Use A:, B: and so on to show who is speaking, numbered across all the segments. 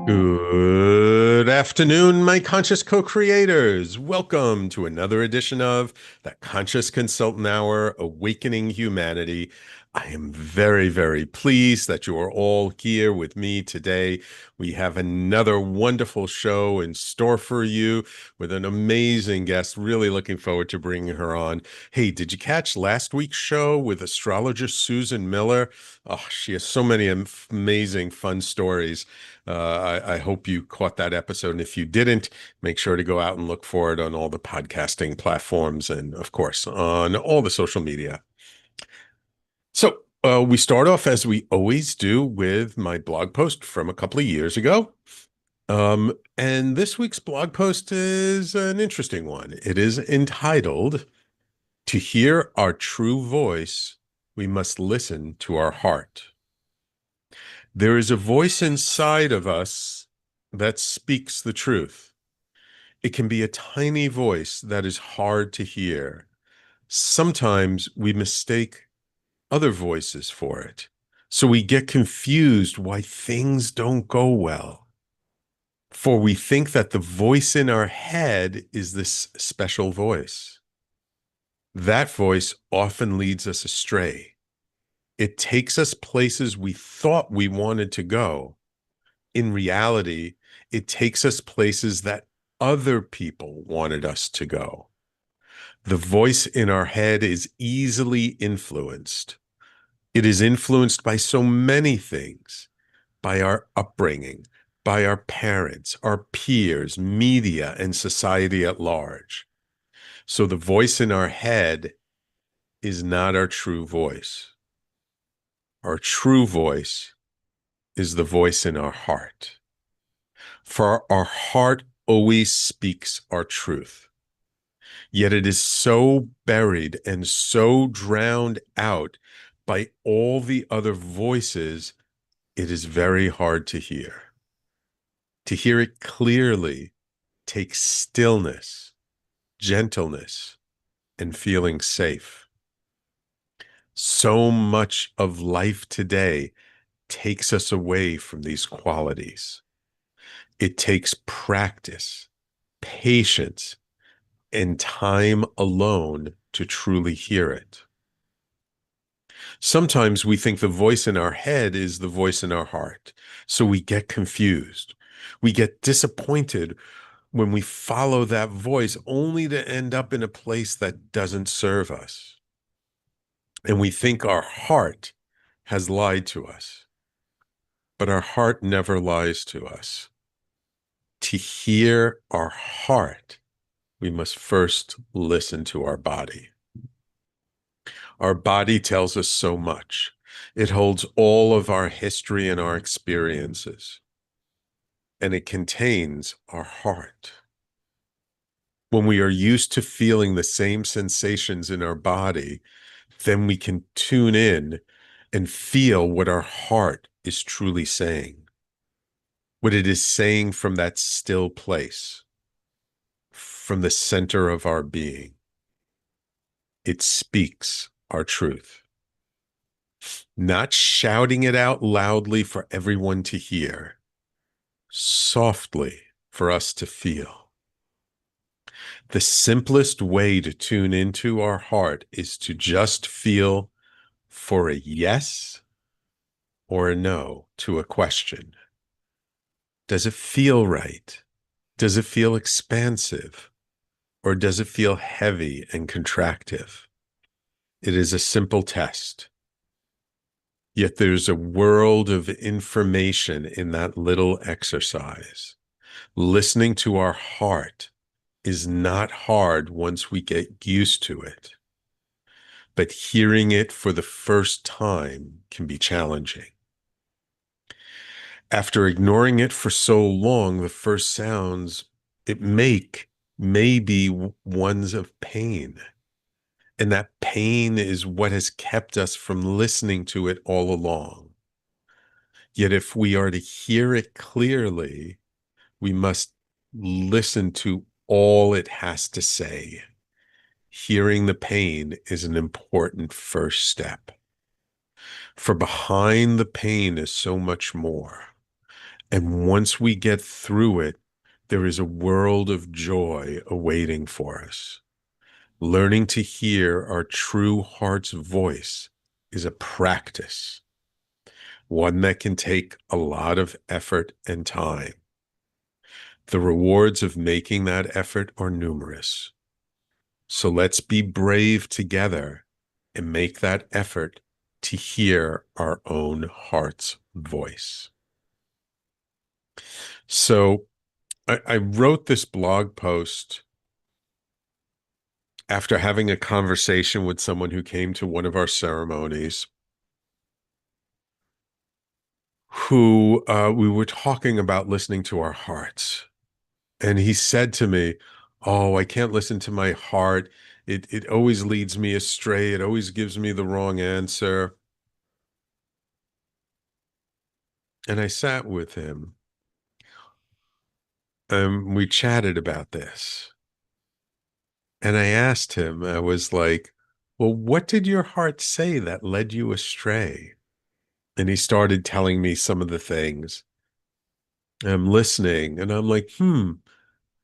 A: Good afternoon, my conscious co-creators. Welcome to another edition of the Conscious Consultant Hour, Awakening Humanity. I am very, very pleased that you are all here with me today. We have another wonderful show in store for you with an amazing guest. Really looking forward to bringing her on. Hey, did you catch last week's show with astrologer Susan Miller? Oh, she has so many amazing, fun stories. I hope you caught that episode. And if you didn't, make sure to go out and look for it on all the podcasting platforms and, of course, on all the social media. So we start off as we always do with my blog post from a couple of years ago. And this week's blog post is an interesting one. It is entitled, "To Hear Our True Voice, We Must Listen to Our Heart." There is a voice inside of us that speaks the truth. It can be a tiny voice that is hard to hear. Sometimes we mistake other voices for it, so we get confused why things don't go well. For we think that the voice in our head is this special voice. That voice often leads us astray. It takes us places we thought we wanted to go. In reality, it takes us places that other people wanted us to go. The voice in our head is easily influenced. It is influenced by so many things, by our upbringing, by our parents, our peers, media, and society at large. So the voice in our head is not our true voice. Our true voice is the voice in our heart. For our heart always speaks our truth. Yet it is so buried and so drowned out by all the other voices, it is very hard to hear. To hear it clearly takes stillness, gentleness, and feeling safe. So much of life today takes us away from these qualities. It takes practice, patience, and time alone to truly hear it. Sometimes we think the voice in our head is the voice in our heart, so we get confused. We get disappointed when we follow that voice only to end up in a place that doesn't serve us. And we think our heart has lied to us, but our heart never lies to us. To hear our heart, we must first listen to our body. Our body tells us so much. It holds all of our history and our experiences, and it contains our heart. When we are used to feeling the same sensations in our body, then we can tune in and feel what our heart is truly saying, what it is saying from that still place, from the center of our being. It speaks our truth, not shouting it out loudly for everyone to hear, softly for us to feel. The simplest way to tune into our heart is to just feel for a yes or a no to a question. Does it feel right? Does it feel expansive? Or does it feel heavy and contractive? It is a simple test. Yet there's a world of information in that little exercise. Listening to our heart is not hard once we get used to it. But hearing it for the first time can be challenging. After ignoring it for so long, the first sounds it may be ones of pain. And that pain is what has kept us from listening to it all along. Yet if we are to hear it clearly, we must listen to all it has to say. Hearing the pain is an important first step. For behind the pain is so much more. And once we get through it, there is a world of joy awaiting for us. Learning to hear our true heart's voice is a practice, one that can take a lot of effort and time. The rewards of making that effort are numerous. So let's be brave together and make that effort to hear our own heart's voice. So I wrote this blog post after having a conversation with someone who came to one of our ceremonies, who we were talking about listening to our hearts. And he said to me, "Oh, I can't listen to my heart. It always leads me astray. It always gives me the wrong answer." And I sat with him and we chatted about this. And I asked him, I was like, "Well, what did your heart say that led you astray?" And he started telling me some of the things. I'm listening and I'm like,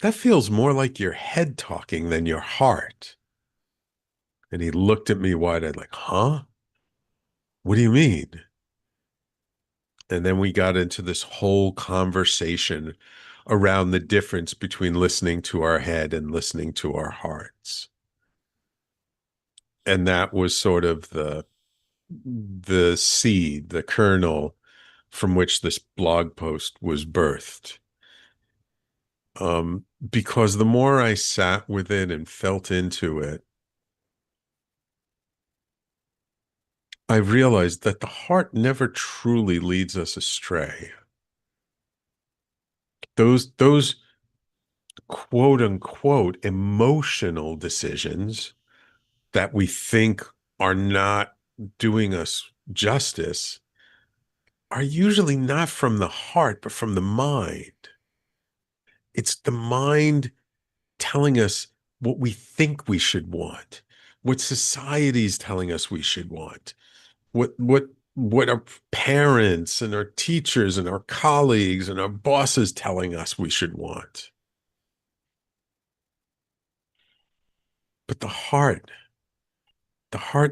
A: that feels more like your head talking than your heart. And he looked at me wide-eyed like, huh? What do you mean? And then we got into this whole conversation around the difference between listening to our head and listening to our hearts. And that was sort of the seed, the kernel from which this blog post was birthed. Because the more I sat with it and felt into it, I realized that the heart never truly leads us astray. Those quote unquote emotional decisions that we think are not doing us justice are usually not from the heart, but from the mind. It's the mind telling us what we think we should want, what society's telling us we should want, what our parents and our teachers and our colleagues and our bosses telling us we should want. But the heart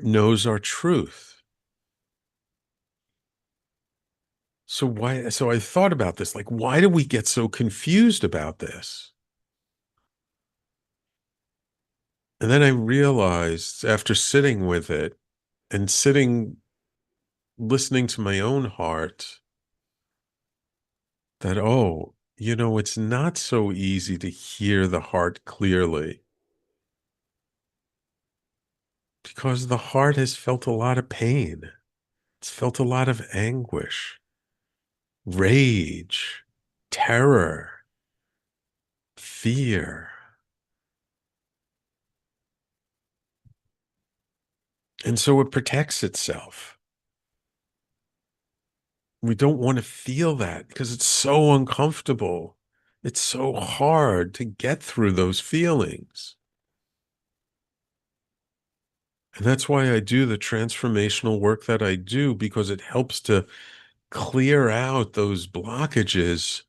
A: knows our truth. So I thought about this, like, why do we get so confused about this? And then I realized after sitting with it and listening to my own heart, that, oh, it's not so easy to hear the heart clearly because the heart has felt a lot of pain. It's felt a lot of anguish, rage, terror, fear. And so it protects itself. We don't want to feel that because it's so uncomfortable. It's so hard to get through those feelings. And that's why I do the transformational work that I do, because it helps to clear out those blockages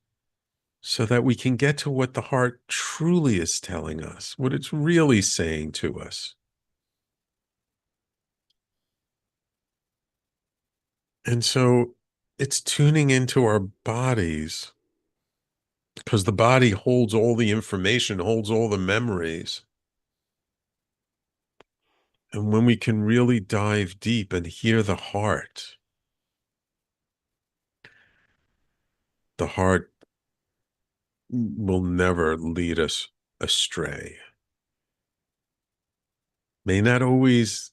A: so that we can get to what the heart truly is telling us, what it's really saying to us. And so it's tuning into our bodies because the body holds all the information, holds all the memories. And when we can really dive deep and hear the heart will never lead us astray. May not always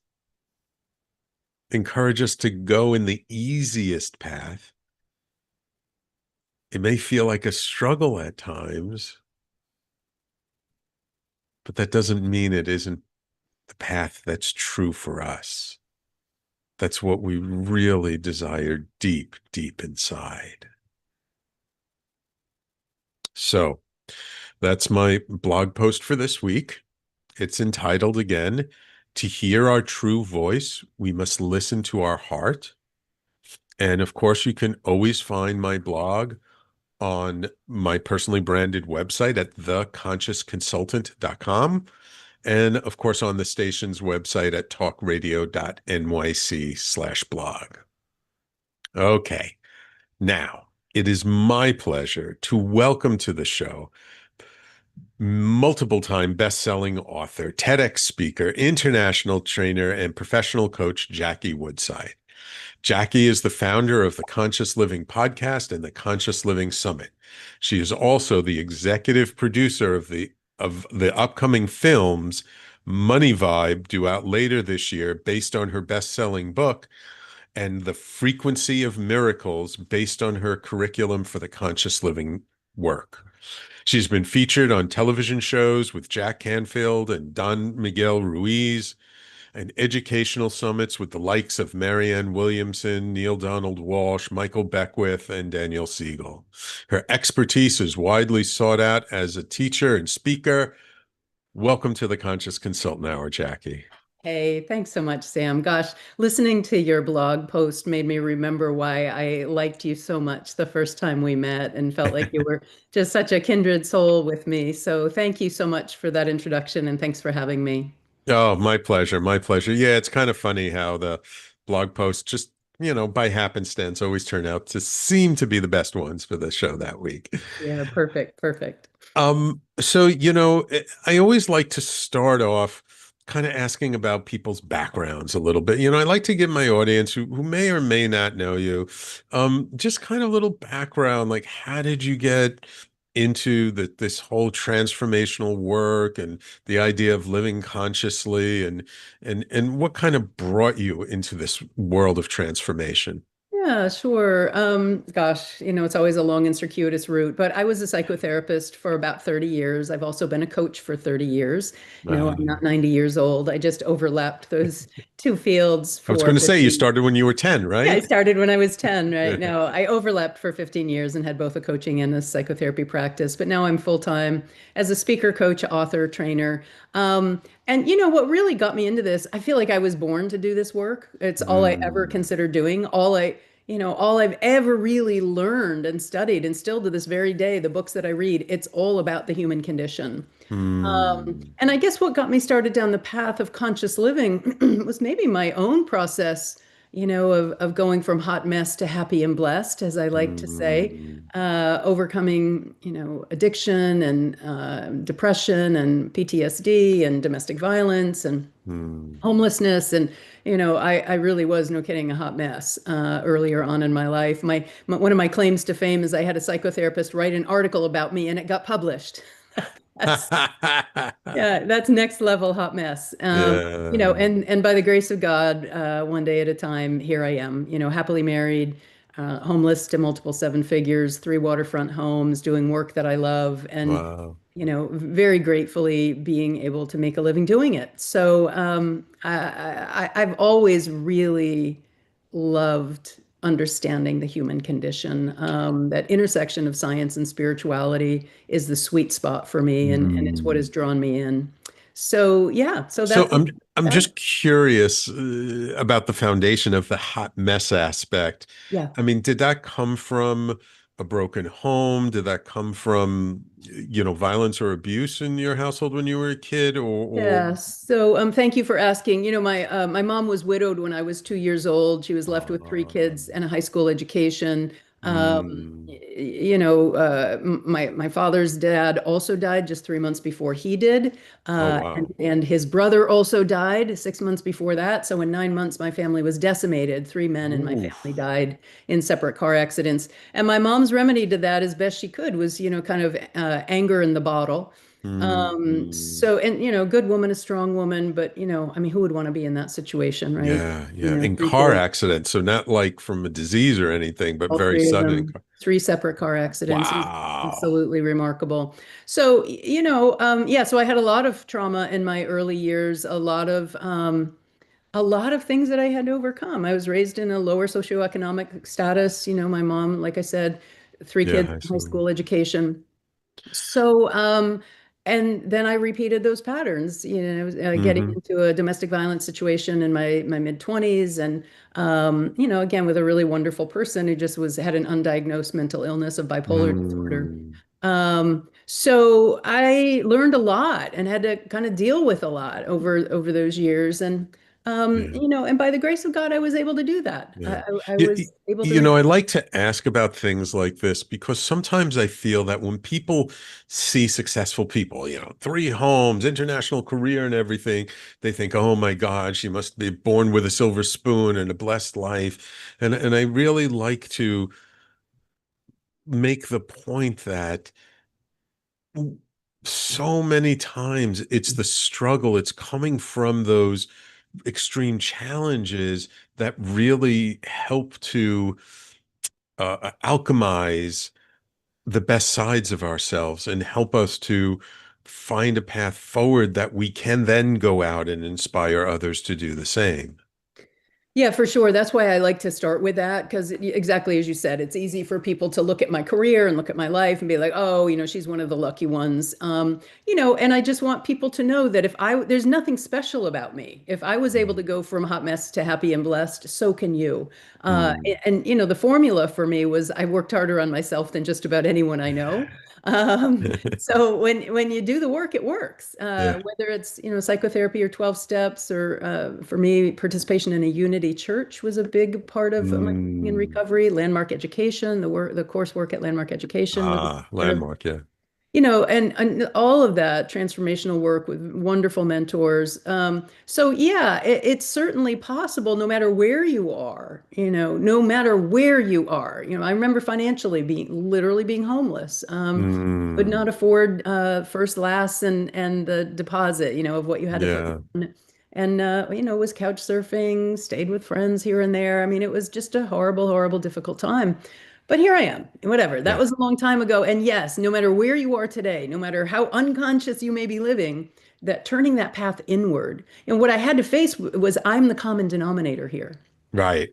A: encourage us to go in the easiest path. It may feel like a struggle at times, but that doesn't mean it isn't the path that's true for us. That's what we really desire deep, deep inside. So that's my blog post for this week. It's entitled again, "To Hear Our True Voice, We Must Listen to Our Heart." And of course, you can always find my blog on my personally branded website at theconsciousconsultant.com. And of course, on the station's website at talkradio.nyc/blog. Okay. Now, it is my pleasure to welcome to the show multiple time best-selling author, TEDx speaker, international trainer, and professional coach, Jackie Woodside. Jackie is the founder of the Conscious Living podcast and the Conscious Living Summit. She is also the executive producer of the upcoming films Money Vibe, due out later this year, based on her best-selling book, and The Frequency of Miracles, based on her curriculum for the conscious living work. She's been featured on television shows with Jack Canfield and Miguel Ruiz, and educational summits with the likes of Marianne Williamson, Neale Donald Walsh, Michael Beckwith, and Daniel Siegel. Her expertise is widely sought out as a teacher and speaker. Welcome to the Conscious Consultant Hour, Jackie.
B: Hey, thanks so much, Sam. Gosh, listening to your blog post made me remember why I liked you so much the first time we met and felt like you were just such a kindred soul with me. So thank you so much for that introduction and thanks for having me.
A: Oh, my pleasure. My pleasure. Yeah, it's kind of funny how the blog posts just, by happenstance always turn out to seem to be the best ones for the show that week.
B: Yeah, perfect, perfect.
A: So, I always like to start off kind of asking about people's backgrounds a little bit. I like to give my audience who may or may not know you, just kind of a little background, like how did you get into this whole transformational work and the idea of living consciously and what kind of brought you into this world of transformation?
B: Yeah, sure. Gosh, it's always a long and circuitous route, but I was a psychotherapist for about 30 years. I've also been a coach for 30 years. I'm not 90 years old. I just overlapped those two fields
A: I was
B: for
A: going to say you
B: 15.
A: started when you were 10,
B: Yeah, I
A: right?
B: started when I was 10, right? No, I overlapped for 15 years and had both a coaching and a psychotherapy practice, but now I'm full-time as a speaker, coach, author, trainer. And what really got me into this, I feel like I was born to do this work. It's all I ever
A: Mm,
B: considered doing. All I've ever really learned and studied, and still to this very day, the books that I read, it's all about the human condition.
A: mm,
B: And I guess what got me started down the path of conscious living was maybe my own process, of going from hot mess to happy and blessed, as I like to say,
A: mm,
B: overcoming, addiction and depression and PTSD and domestic violence and
A: mm.
B: homelessness. And, I really was, no kidding, a hot mess earlier on in my life. One of my claims to fame is I had a psychotherapist write an article about me and it got published. That's Yeah, that's next level hot mess.
A: Yeah.
B: And by the grace of God, one day at a time, here I am, happily married, homeless to multiple seven figures, three waterfront homes, doing work that I love, and
A: Wow.
B: very gratefully being able to make a living doing it. So I've always really loved understanding the human condition. That intersection of science and spirituality is the sweet spot for me, and it's what
A: Mm.
B: has drawn me in. So yeah, so
A: So
B: that's
A: I'm
B: that.
A: just curious about the foundation of the hot mess aspect.
B: Yeah.
A: I mean, did that come from a broken home? Did that come from, violence or abuse in your household when you were a kid, or
B: Yeah. So, thank you for asking. My mom was widowed when I was 2 years old. She was left with three
A: um,
B: kids and a high school education.
A: mm,
B: My father's dad also died just 3 months before he did,
A: oh
B: and,
A: wow.
B: and his brother also died 6 months before that. So, in 9 months, my family was decimated. Three men in my family
A: Oof.
B: died in separate car accidents. And my mom's remedy to that, as best she could, was kind of anger in the bottle.
A: Mm,
B: Good woman, a strong woman, but I mean, who would want to be in that situation, right?
A: yeah, yeah. In
B: Three
A: car
B: kids,
A: accidents, so not like from a disease or anything, but
B: all
A: very
B: three of
A: sudden.
B: them, three separate car accidents. It was
A: Wow.
B: absolutely remarkable. So, yeah, so I had a lot of trauma in my early years, a lot of things that I had to overcome. I was raised in a lower socioeconomic status. My mom, like I said, three
A: Yeah,
B: kids,
A: I
B: high
A: see.
B: school education. So, And then I repeated those patterns, getting
A: Hmm.
B: into a domestic violence situation in my mid 20s, and again with a really wonderful person who just was had an undiagnosed mental illness of bipolar disorder.
A: Mm.
B: So I learned a lot and had to kind of deal with a lot over those years,
A: Yeah.
B: and by the grace of God, I was able to do that.
A: Yeah.
B: I
A: You,
B: was able to.
A: you know, I like to ask about things like this because sometimes I feel that when people see successful people, 3 homes, international career and everything, they think, oh my God, she must be born with a silver spoon and a blessed life. And I really like to make the point that so many times it's the struggle, it's coming from those extreme challenges that really help to alchemize the best sides of ourselves and help us to find a path forward that we can then go out and inspire others to do the same.
B: Yeah, for sure. That's why I like to start with that because exactly as you said, it's easy for people to look at my career and look at my life and be like, oh, she's one of the lucky ones. And I just want people to know that there's nothing special about me. If I was able to go from hot mess to happy and blessed, so can you. Uh,
A: Mm.
B: the formula for me was I worked harder on myself than just about anyone I know. So when you do the work, it works.
A: Yeah.
B: Whether it's psychotherapy or 12 steps, or for me, participation in a unity church was a big part of my healing and
A: Mm.
B: recovery. Landmark education, the coursework at Landmark Education was a
A: Ah,
B: part of
A: landmark. Yeah.
B: and all of that transformational work with wonderful mentors. So yeah, it's certainly possible no matter where you are, no matter where you are. I remember financially literally being homeless. Could not
A: Mm.
B: afford first, last, and the deposit, of what you had to put
A: Yeah.
B: down. And was couch surfing, stayed with friends here and there. I mean, it was just a horrible, horrible, difficult time. But here I am, whatever. That
A: Yeah.
B: was a long time ago. And yes, no matter where you are today, no matter how unconscious you may be living, that turning that path inward. And what I had to face was I'm the common denominator here.
A: Right.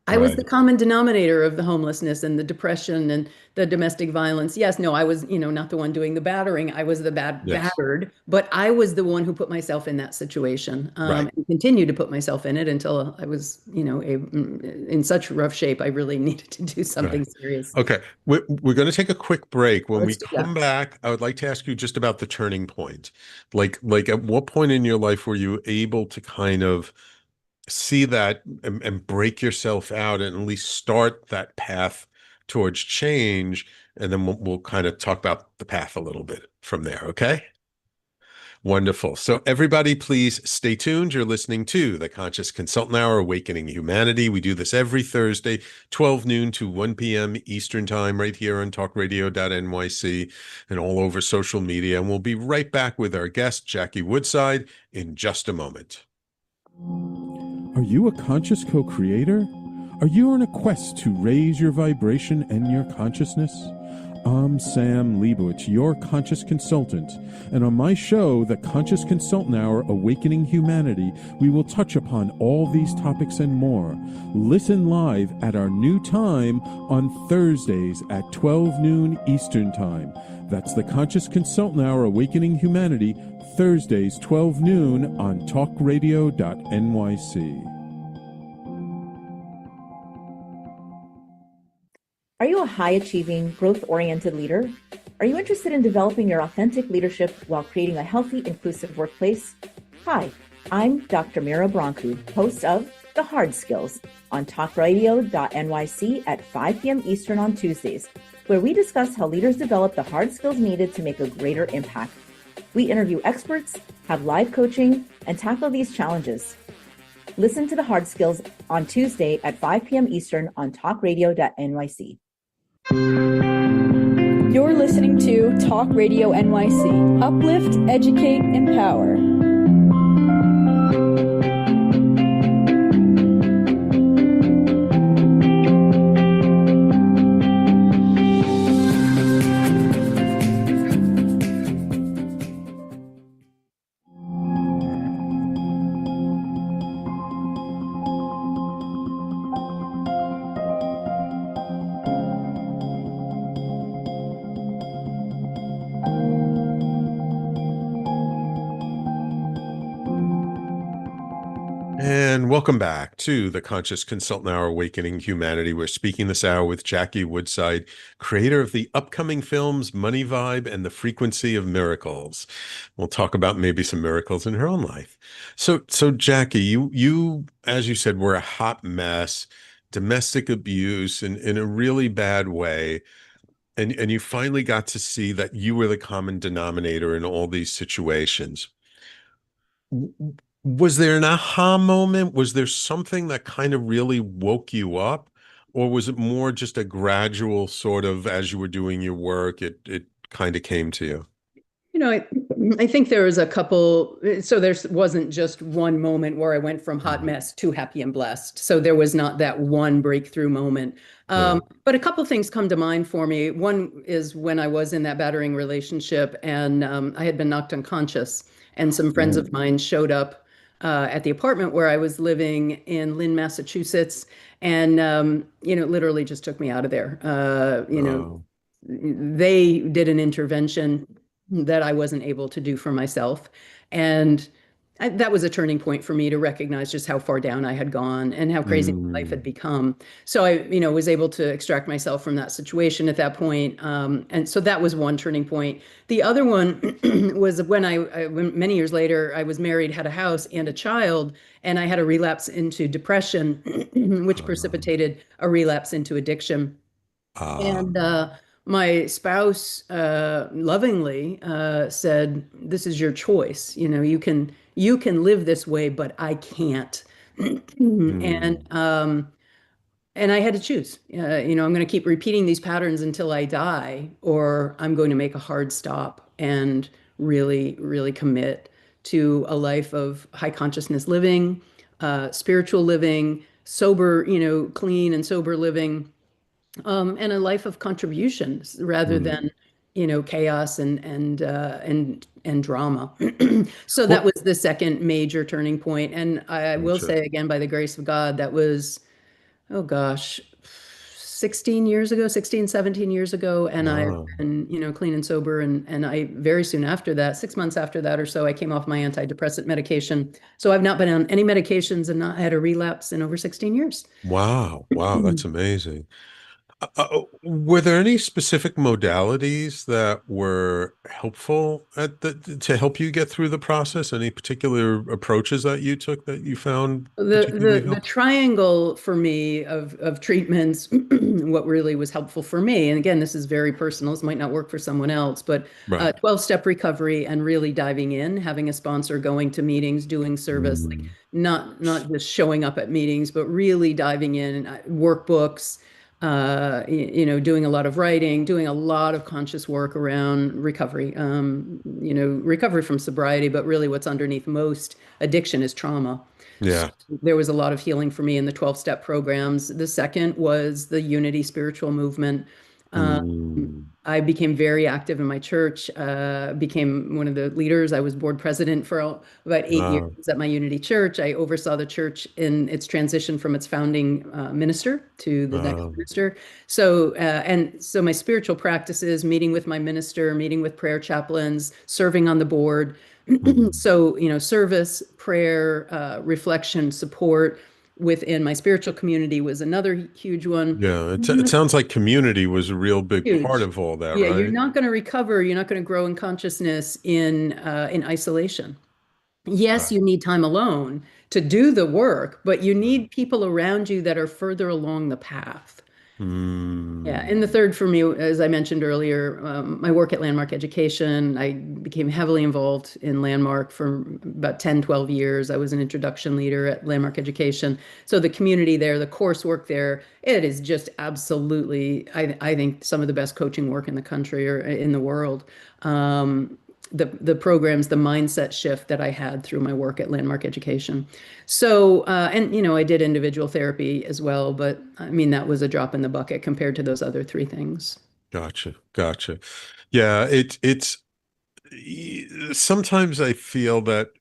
B: I was the
A: Right.
B: common denominator of the homelessness and the depression and the domestic violence. Yes, no, I was, not the one doing the battering. I was the
A: Yes.
B: battered, but I was the one who put myself in that situation,
A: Right.
B: and continued to put myself in it until I was, in such rough shape. I really needed to do
A: Right.
B: something serious.
A: Okay. We're going to take a quick break. When we
B: Let's do
A: come
B: that.
A: back, I would like to ask you just about the turning point. Like at what point in your life were you able to kind of see that and break yourself out and at least start that path towards change? And then we'll kind of talk about the path a little bit from there. Okay. Wonderful. So, everybody, please stay tuned. You're listening to the Conscious Consultant Hour, Awakening Humanity. We do this every Thursday, 12 noon to 1 p.m. Eastern Time, right here on talkradio.nyc and all over social media. And we'll be right back with our guest, Jackie Woodside, in just a moment.
C: Are you a conscious co-creator? Are you on a quest to raise your vibration and your consciousness? I'm Sam Leibowitz, your conscious consultant, and on my show, The Conscious Consultant Hour, Awakening Humanity, we will touch upon all these topics and more. Listen live at our new time on Thursdays at 12 noon Eastern Time. That's The Conscious Consultant Hour, Awakening Humanity, Thursdays 12 noon on talkradio.nyc.
D: Are you a high-achieving, growth-oriented leader? Are you interested in developing your authentic leadership while creating a healthy, inclusive workplace? Hi, I'm Dr. Mira Brancu, host of The Hard Skills on talkradio.nyc at 5 p.m. Eastern on Tuesdays, where we discuss how leaders develop the hard skills needed to make a greater impact. We interview experts, have live coaching, and tackle these challenges. Listen to The Hard Skills on Tuesday at 5 p.m. Eastern on talkradio.nyc.
E: You're listening to Talk Radio NYC. Uplift, educate, empower.
A: And welcome back to the Conscious Consultant Hour Awakening Humanity. We're speaking this hour with Jackie Woodside, creator of the upcoming films Money Vibe and The Frequency of Miracles. We'll talk about maybe some miracles in her own life. So Jackie, you, as you said, were a hot mess, domestic abuse in a really bad way. And you finally got to see that you were the common denominator in all these situations. Was there an aha moment? Was there something that kind of really woke you up? Or was it more just a gradual sort of, as you were doing your work, it kind of came to you?
B: You know, I think there was a couple, so there wasn't just one moment where I went from hot
A: Mhm.
B: mess to happy and blessed. So there was not that one breakthrough moment.
A: Yeah.
B: But a couple things come to mind for me. One is when I was in that battering relationship and I had been knocked unconscious, and some friends of
A: Ooh.
B: mine showed up at the apartment where I was living in Lynn, Massachusetts, and literally just took me out of there.
A: Oh.
B: They did an intervention that I wasn't able to do for myself. And that was a turning point for me to recognize just how far down I had gone and how crazy my life had
A: Mm.
B: become. So I was able to extract myself from that situation at that point. And so that was one turning point. The other one was when many years later, I was married, had a house and a child, and I had a relapse into depression, which
A: Um,
B: precipitated a relapse into addiction.
A: ah.
B: And my spouse lovingly said, "This is your choice. You can live this way, but I can't." And
A: Mm.
B: and I had to choose. I'm going to keep repeating these patterns until I die, or I'm going to make a hard stop and really, really commit to a life of high consciousness living, spiritual living, sober, clean and sober living, and a life of contributions rather
A: Mm.
B: than chaos and drama. So that
A: Well,
B: was the second major turning point. And I will
A: gotcha.
B: say again, by the grace of God, that was, oh gosh, 16 years ago, 16, 17 years ago. And I've
A: Wow.
B: been, clean and sober. And I very soon after that, 6 months after that or so, I came off my antidepressant medication. So I've not been on any medications and not had a relapse in over 16 years.
A: Wow. Wow. That's amazing. Were there any specific modalities that were helpful to help you get through the process? Any particular approaches that you took that you found
B: The
A: particularly
B: the the
A: helpful?
B: triangle for me of treatments, what really was helpful for me, and again, this is very personal, this might not work for someone else, but
A: Right.
B: 12-step recovery and really diving in, having a sponsor, going to meetings, doing service, like
A: Mm.
B: not just showing up at meetings, but really diving in, workbooks, doing a lot of writing, doing a lot of conscious work around recovery, recovery from sobriety, but really what's underneath most addiction is trauma. So
A: Yeah.
B: there was a lot of healing for me in the 12-step programs. The second was the Unity spiritual movement. Uh,
A: Mm.
B: I became very active in my church, became one of the leaders. I was board president for about 8 years
A: Wow.
B: at my Unity church. I oversaw the church in its transition from its founding minister to the next
A: Um,
B: minister. So my spiritual practices, meeting with my minister, meeting with prayer chaplains, serving on the board.
A: mm.
B: So, service, prayer, reflection, support within my spiritual community was another huge one.
A: Yeah. It sounds like community was a real big part
B: Huge.
A: of all that,
B: Yeah, you're
A: right?
B: not going to recover. You're not going to grow in consciousness in isolation. Yes,
A: Right.
B: you need time alone to do the work, but you
A: Right.
B: need people around you that are further along the path. Yeah, and the
A: Mm.
B: third for me, as I mentioned earlier, my work at Landmark Education, I became heavily involved in Landmark for about 10, 12 years. I was an introduction leader at Landmark Education. So the community there, the coursework there, it is just absolutely, I think, some of the best coaching work in the country or in the world. The programs, the mindset shift that I had through my work at Landmark Education. So, and I did individual therapy as well, but I mean, that was a drop in the bucket compared to those other three things.
A: Gotcha. Gotcha. Yeah. It's sometimes I feel that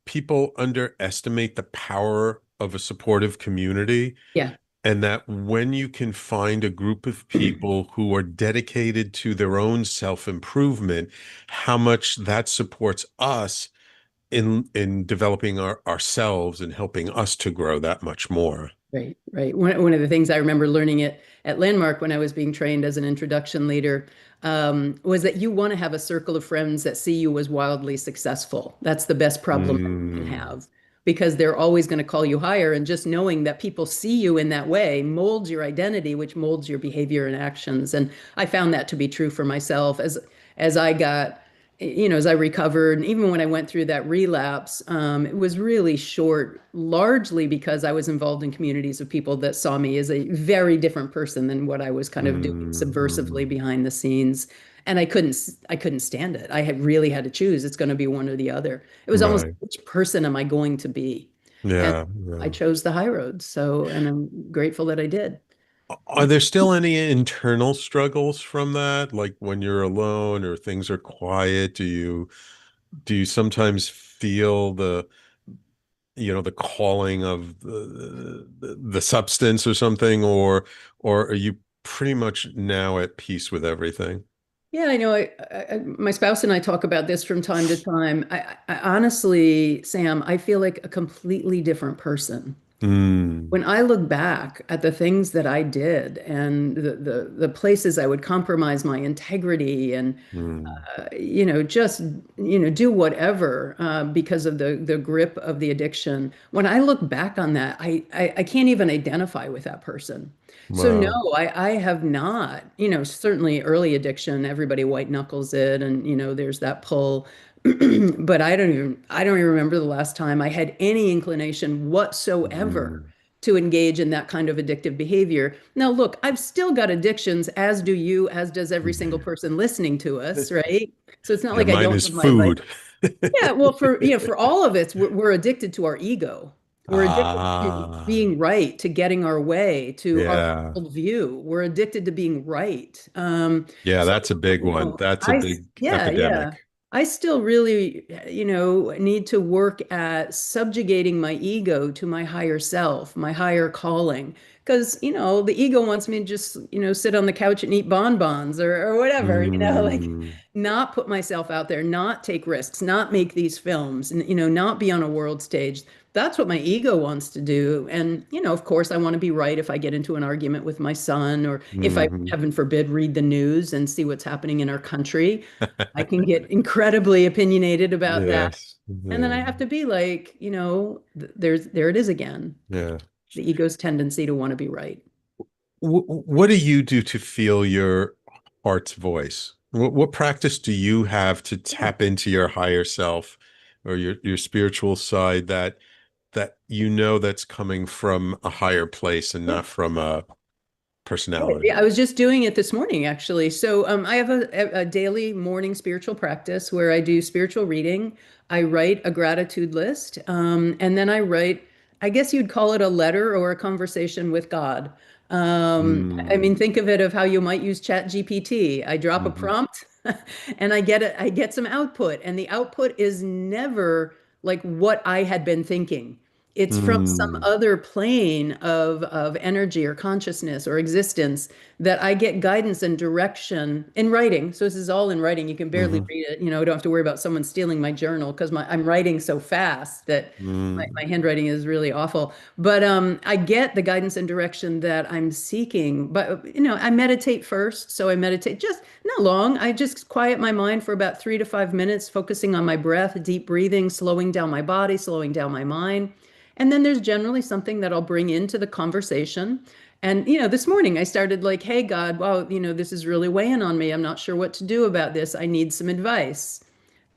A: people underestimate the power of a supportive community,
B: Yeah.
A: and that when you can find a group of people who are dedicated to their own self-improvement, how much that supports us in developing ourselves and helping us to grow that much more.
B: Right, right. One of the things I remember learning at Landmark when I was being trained as an introduction leader was that you want to have a circle of friends that see you as wildly successful. That's the best problem you can
A: Mm,
B: have because they're always going to call you higher. And just knowing that people see you in that way molds your identity, which molds your behavior and actions. And I found that to be true for myself as I got as I recovered, and even when I went through that relapse, it was really short, largely because I was involved in communities of people that saw me as a very different person than what I was kind of doing subversively
A: mm,
B: behind the scenes. And I couldn't stand it. I had really had to choose. It's going to be one or the other. It was almost
A: right.
B: which person am I going to be? And
A: Yeah,
B: I
A: yeah.
B: chose the high road. So, and I'm grateful that I did.
A: Are there still any internal struggles from that? Like when you're alone or things are quiet, do you sometimes feel the calling of the substance or something, or are you pretty much now at peace with everything?
B: Yeah, I know. My spouse and I talk about this from time to time. I honestly, Sam, I feel like a completely different person.
A: Mm,
B: When I look back at the things that I did and the places I would compromise my integrity and
A: mm,
B: just do whatever because of the grip of the addiction. When I look back on that, I can't even identify with that person. So no,
A: wow.
B: I have not. Certainly early addiction, everybody white knuckles it, and there's that pull. But I don't even remember the last time I had any inclination whatsoever
A: Mm,
B: to engage in that kind of addictive behavior. Now, look, I've still got addictions, as do you, as does every single person listening to us, right? So it's not
A: yeah,
B: like I
A: mine
B: don't
A: is
B: have my vice.
A: food.
B: Yeah, well, for all of us, we're addicted to our ego. We're addicted to
A: Ah,
B: being right, to getting our way, to our
A: yeah.
B: worldview. We're addicted to being right.
A: Yeah,
B: So,
A: that's a big one. That's a big
B: yeah, yeah.
A: epidemic.
B: I still really, need to work at subjugating my ego to my higher self, my higher calling. Because, the ego wants me to just, sit on the couch and eat bonbons or whatever, like
A: Mm,
B: not put myself out there, not take risks, not make these films, and, not be on a world stage. That's what my ego wants to do. And, of course, I want to be right if I get into an argument with my son or if I,
A: mhm.
B: heaven forbid, read the news and see what's happening in our country. I can get incredibly opinionated about that.
A: Yes.
B: And then
A: Yeah.
B: I have to be like, there it is again.
A: Yeah.
B: The ego's tendency to want to be right.
A: What do you do to feel your heart's voice? What practice do you have to tap into your higher self or your spiritual side that that's coming from a higher place and
B: Yeah.
A: not from a
B: Right.
A: personality?
B: Yeah, I was just doing it this morning, actually. So I have a daily morning spiritual practice where I do spiritual reading. I write a gratitude list, and then I write, I guess you'd call it a letter or a conversation with God. I
A: Mm,
B: mean, think of it of how you might use Chat GPT. I drop a
A: hmm
B: prompt, and I get some output, and the output is never like what I had been thinking. It's from some
A: mm,
B: other plane of energy or consciousness or existence that I get guidance and direction in writing. So this is all in writing. You can barely
A: hmm
B: read it. I don't have to worry about someone stealing my journal because I'm writing so fast that my
A: mm,
B: handwriting is really awful. But I get the guidance and direction that I'm seeking. But I meditate first. So I meditate just not long. I just quiet my mind for about 3 to 5 minutes, focusing on my breath, deep breathing, slowing down my body, slowing down my mind. And then there's generally something that I'll bring into the conversation. And, this morning I started like, hey, God, wow, this is really weighing on me. I'm not sure what to do about this. I need some advice.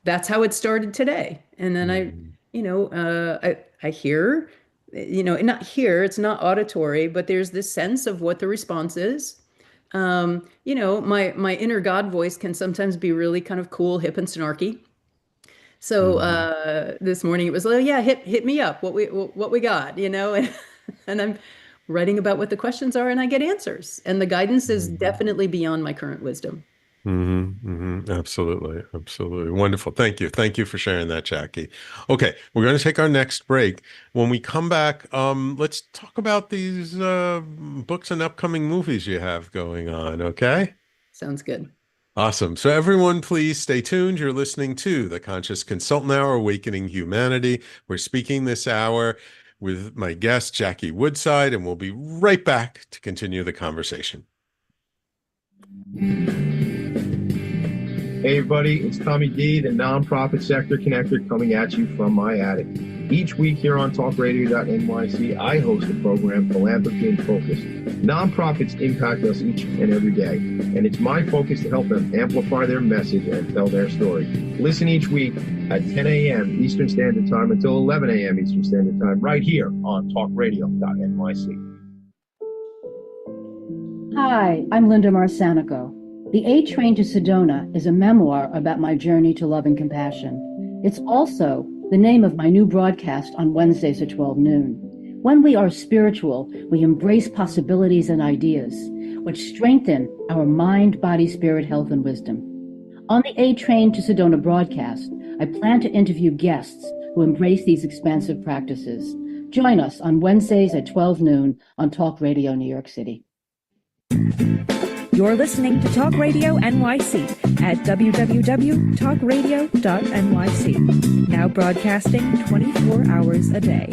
B: That's how it started today. And then
A: mm,
B: I hear, not hear, it's not auditory, but there's this sense of what the response is. My inner God voice can sometimes be really kind of cool, hip and snarky. So
A: mm,
B: this morning it was like, yeah, hit me up. What we got, and and I'm writing about what the questions are, and I get answers. And the guidance is
A: mm.
B: definitely beyond my current wisdom.
A: Absolutely. Absolutely. Wonderful. Thank you. Thank you for sharing that, Jackie. Okay, we're going to take our next break. When we come back, let's talk about these books and upcoming movies you have going on, okay?
B: Sounds good.
A: Awesome. So everyone, please stay tuned. You're listening to the Conscious Consultant Hour, Awakening Humanity. We're speaking this hour with my guest, Jackie Woodside, and we'll be right back to continue the conversation.
F: Hey everybody, it's Tommy D, the nonprofit sector connector, coming at you from my attic. Each week here on talkradio.nyc, I host the program Philanthropy in Focus. Nonprofits impact us each and every day, and it's my focus to help them amplify their message and tell their story. Listen each week at 10 a.m. Eastern Standard Time until 11 a.m. Eastern Standard Time, right here on talkradio.nyc.
G: Hi, I'm Linda Marsanico. The A Train to Sedona is a memoir about my journey to love and compassion. It's also the name of my new broadcast on Wednesdays at 12 noon. When we are spiritual, we embrace possibilities and ideas, which strengthen our mind, body, spirit, health, and wisdom. On the A Train to Sedona broadcast, I plan to interview guests who embrace these expansive practices. Join us on Wednesdays at 12 noon on Talk Radio New York City.
H: You're listening to Talk Radio NYC at www.talkradio.nyc. Now broadcasting 24 hours a day.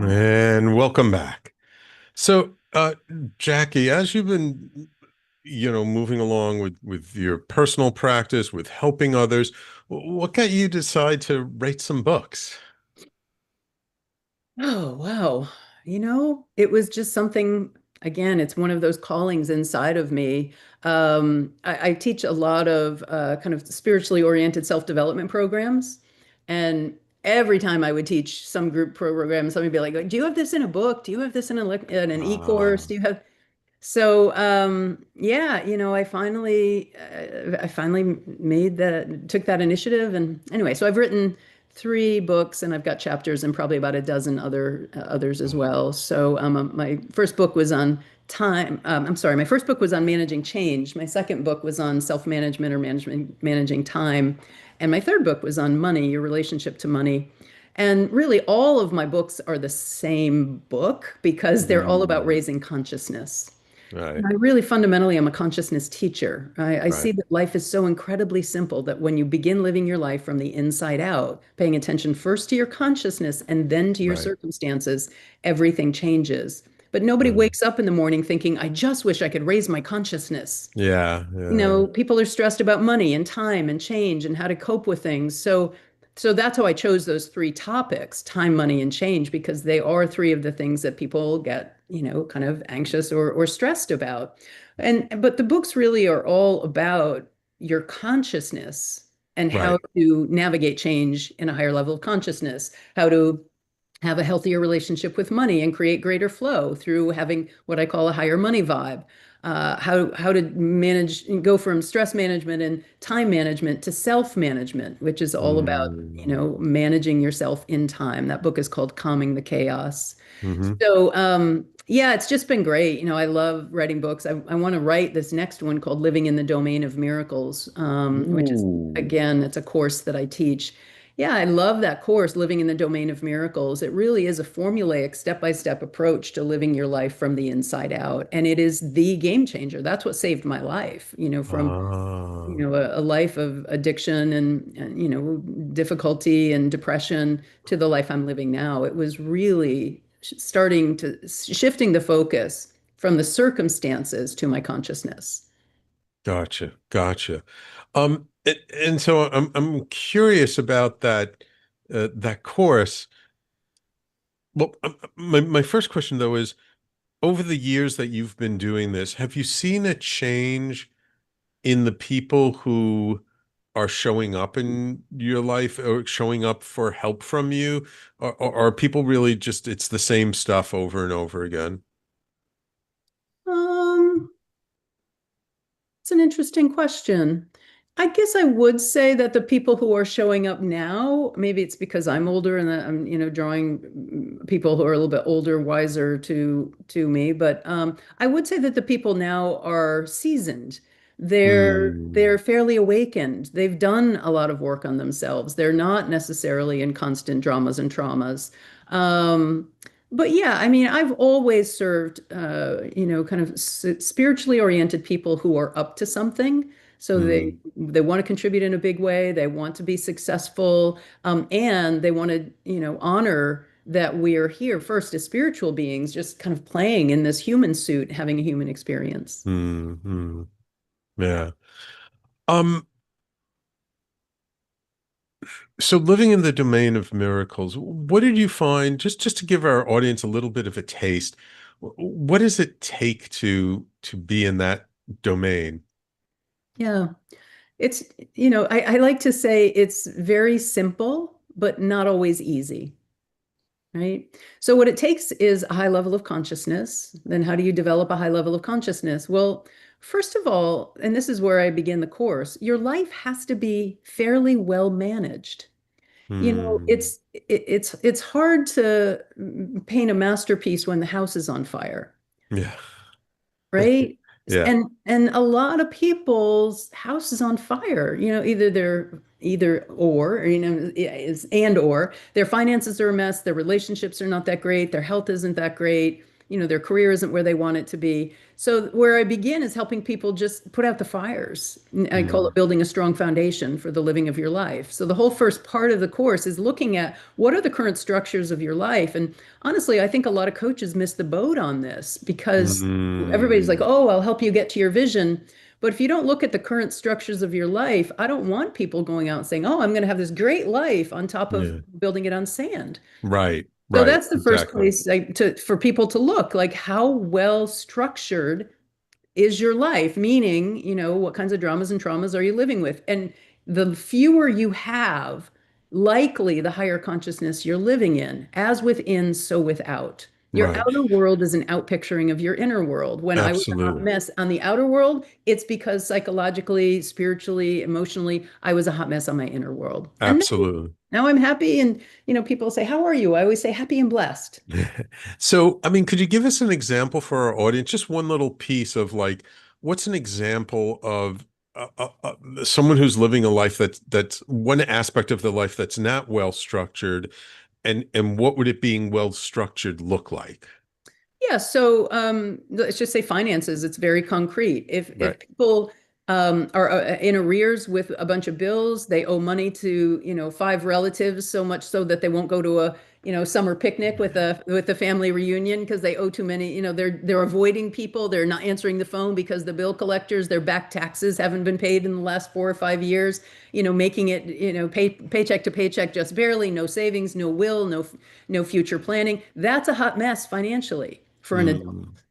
A: And welcome back. So, Jackie, as you've been, moving along with your personal practice, with helping others, what got you to decide to write some books?
B: Oh, wow. It was just something, again, it's one of those callings inside of me. I teach a lot of kind of spiritually oriented self-development programs. And every time I would teach some group program, somebody would be like, do you have this in a book? Do you have this in an e-course? Do you have? So, yeah, I finally took that initiative. And anyway, so I've written 3 books and I've got chapters and probably about a dozen others as well. So, my first book was on time. I'm sorry, my first book was on managing change. My second book was on self-management or managing time. And my third book was on money, your relationship to money. And really, all of my books are the same book because they're all about raising consciousness.
A: Right.
B: And I really fundamentally am a consciousness teacher. I see that life is so incredibly simple that when you begin living your life from the inside out, paying attention first to your consciousness and then to your circumstances, everything changes. But nobody wakes up in the morning thinking, I just wish I could raise my consciousness.
A: Yeah.
B: People are stressed about money and time and change and how to cope with things. So that's how I chose those 3 topics, time, money, and change, because they are 3 of the things that people get, kind of anxious or stressed about. But the books really are all about your consciousness and how to navigate change in a higher level of consciousness, how to have a healthier relationship with money and create greater flow through having what I call a higher money vibe. How to manage and go from stress management and time management to self-management, which is all about, managing yourself in time. That book is called Calming the Chaos. So, yeah, it's just been great. I love writing books. I want to write this next one called Living in the Domain of Miracles, which is, again, it's a course that I teach. Yeah, I love that course, Living in the Domain of Miracles. It really is a formulaic step-by-step approach to living your life from the inside out. And it is the game changer. That's what saved my life, from a life of addiction and difficulty and depression to the life I'm living now. It was really shifting the focus from the circumstances to my consciousness.
A: Gotcha. And so I'm curious about that course. Well, my first question though is, over the years that you've been doing this, have you seen a change in the people who are showing up in your life or showing up for help from you? Or are people really just, it's the same stuff over and over again?
B: It's an interesting question. I guess I would say that the people who are showing up now, maybe it's because I'm older and that I'm, drawing people who are a little bit older, wiser to me. But I would say that the people now are seasoned. They're fairly awakened. They've done a lot of work on themselves. They're not necessarily in constant dramas and traumas. Um, but yeah, I mean, I've always served, kind of spiritually oriented people who are up to something. So they want to contribute in a big way. They want to be successful, and they want to, honor that we are here first as spiritual beings, just kind of playing in this human suit, having a human experience.
A: Mm-hmm. Yeah. Um, so living in the domain of miracles, what did you find, just to give our audience a little bit of a taste, what does it take to be in that domain?
B: Yeah. It's, I like to say it's very simple, but not always easy, right? So what it takes is a high level of consciousness. Then how do you develop a high level of consciousness? Well, first of all, and this is where I begin the course, your life has to be fairly well managed. It's hard to paint a masterpiece when the house is on fire,
A: Yeah.
B: right?
A: Yeah.
B: And a lot of people's house is on fire. Either they're either or, is and or their finances are a mess, their relationships are not that great, their health isn't that great, their career isn't where they want it to be. So where I begin is helping people just put out the fires. I call it building a strong foundation for the living of your life. So the whole first part of the course is looking at what are the current structures of your life. And honestly, I think a lot of coaches miss the boat on this because everybody's like, oh, I'll help you get to your vision. But if you don't look at the current structures of your life, I don't want people going out and saying, oh, I'm going to have this great life on top of building it on sand.
A: Right.
B: So
A: Right.
B: that's the first place for people to look, like how well structured is your life? Meaning, what kinds of dramas and traumas are you living with? And the fewer you have, likely the higher consciousness you're living in, as within, so without. Your
A: Right.
B: outer world is an outpicturing of your inner world. When I was a hot
A: Absolutely.
B: mess on the outer world, it's because psychologically, spiritually, emotionally, I was a hot mess on my inner world. And
A: Absolutely.
B: now I'm happy. And, people say, how are you? I always say happy and blessed.
A: So, I mean, could you give us an example for our audience? Just one little piece of like, what's an example of someone who's living a life that's one aspect of the life that's not well structured, and what would it being well structured look like?
B: Yeah, so let's just say finances. It's very concrete. If
A: Right.
B: people are in arrears with a bunch of bills, they owe money to five relatives, so much so that they won't go to a summer picnic with a family reunion because they owe too many. They're avoiding people. They're not answering the phone because the bill collectors, their back taxes haven't been paid in the last 4 or 5 years. Making it paycheck to paycheck just barely. No savings, no will, no future planning. That's a hot mess financially for an adult.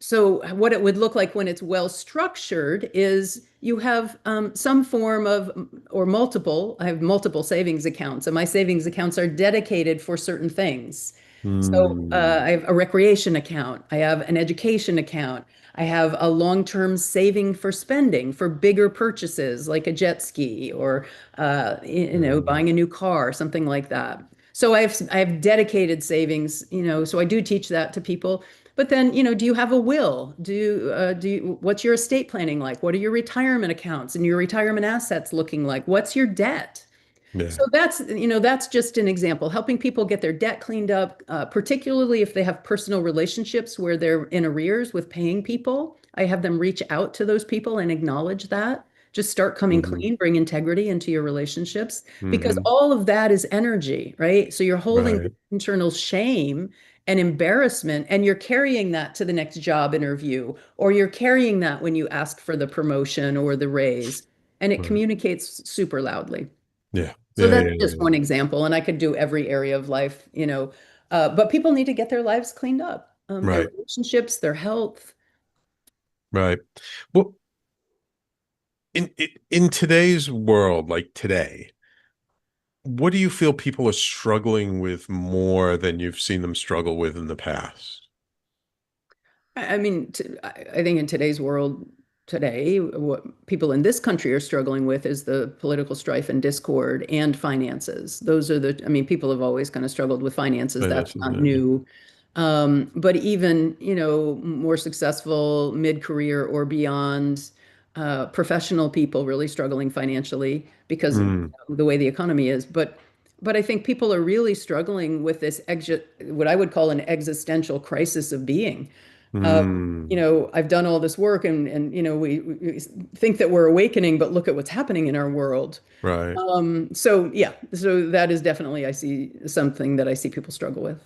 B: So what it would look like when it's well structured is you have some form of, or multiple, I have multiple savings accounts, and my savings accounts are dedicated for certain things. So I have a recreation account, I have an education account, I have a long-term saving for spending for bigger purchases like a jet ski or buying a new car, something like that. So I have dedicated savings, so I do teach that to people. But then, do you have a will? What's your estate planning like? What are your retirement accounts and your retirement assets looking like? What's your debt?
A: Yeah.
B: So that's just an example, helping people get their debt cleaned up, particularly if they have personal relationships where they're in arrears with paying people. I have them reach out to those people and acknowledge that. Just start coming clean, bring integrity into your relationships, because all of that is energy, right? So you're holding
A: Right.
B: internal shame and embarrassment, and you're carrying that to the next job interview, or you're carrying that when you ask for the promotion or the raise, and it
A: Right.
B: communicates super loudly.
A: Yeah.
B: So
A: Yeah.
B: that's
A: Yeah.
B: just one example, and I could do every area of life, but people need to get their lives cleaned up, their
A: Right.
B: relationships, their health.
A: Right. Well, in today's world, like today, what do you feel people are struggling with more than you've seen them struggle with in the past?
B: I mean, I think in today's world, today, what people in this country are struggling with is the political strife and discord and finances. Those are I mean, people have always kind of struggled with finances. That's not new. But even, more successful mid-career or beyond professional people really struggling financially because of the way the economy is. But I think people are really struggling with this what I would call an existential crisis of being. I've done all this work and we think that we're awakening, but look at what's happening in our world.
A: Right.
B: So that is definitely, I see something that I see people struggle with.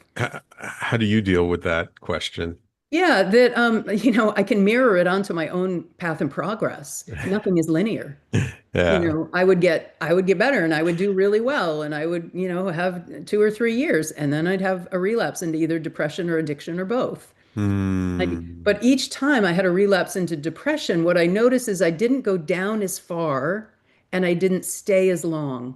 A: How do you deal with that question?
B: Yeah, that I can mirror it onto my own path and progress. Nothing is linear.
A: Yeah.
B: I would get better and I would do really well and I would, have 2 or 3 years and then I'd have a relapse into either depression or addiction or both. But each time I had a relapse into depression, what I noticed is I didn't go down as far and I didn't stay as long.